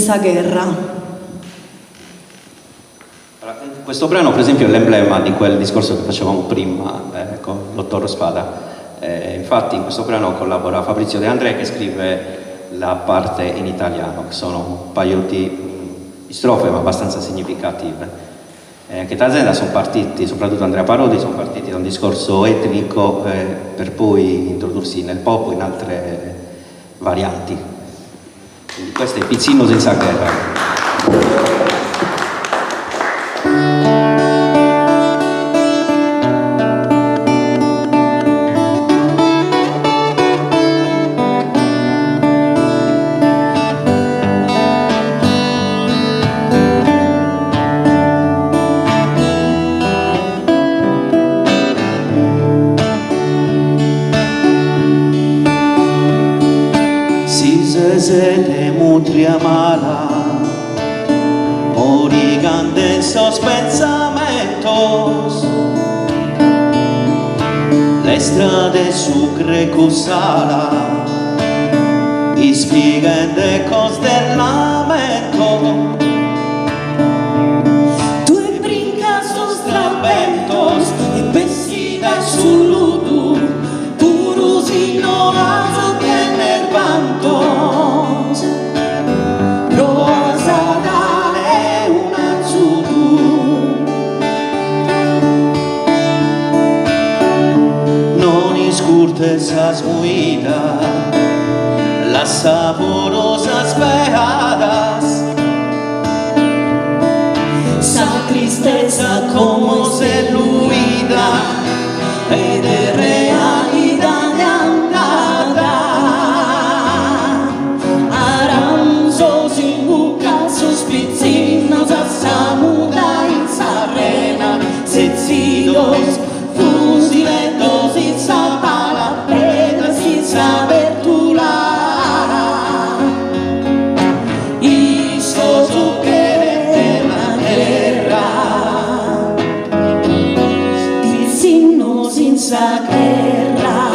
senza guerra. Questo brano per esempio è l'emblema di quel discorso che facevamo prima con Lottoro Spada. Infatti in questo brano collabora Fabrizio De André che scrive la parte in italiano, che sono un paio di strofe ma abbastanza significative. Che tra azienda sono partiti, soprattutto Andrea Parodi, sono partiti da un discorso etnico per poi introdursi nel pop in altre varianti. Quindi questo è Pizzino senza guerra. Sete mutria mala, origante esos pensamentos, le strade sucre cusala, ispigante cos del lamento, Tu brincas sus trapentos e vestida sul luto, purus ignorato che nervantos. Esas huidas, las saborosas peadas, Sa tristeza como se luida e de realidad de andada. Aranzos in buca, sus pizzinos a samuda in sarena, sezidos, fusilentos in sabana. Senza guerra,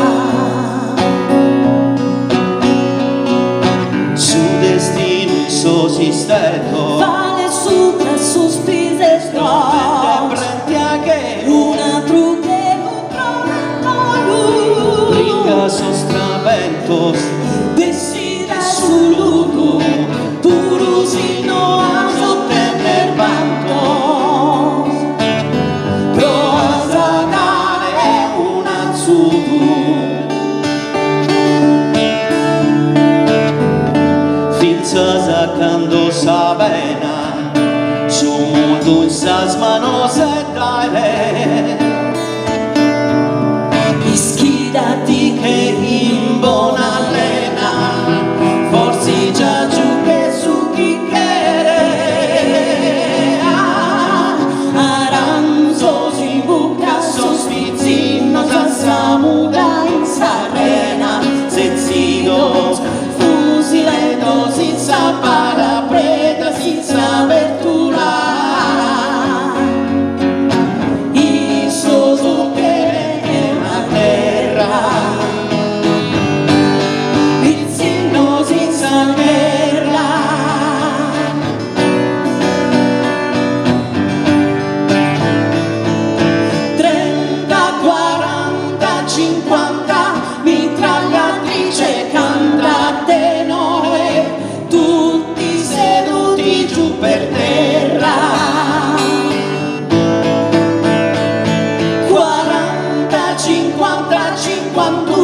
su destino il suo sistema, vale su tra sus pises che una truque un brinca sus traventos, vestida su luto, purus ignorato tener vantos. Sacando sabena su mundo esas manos e dale Ischidati che in buona lena forse già giù che su chi chiede aranzo si buca sospizzino già samuda in sarena sezzidos fusilendo senza parapreda senza apertura il suo che è la terra il signo senza guerra 30, 40, 50 mitragliatrice canta tenore tutti seduti giù per terra 40, 50, 51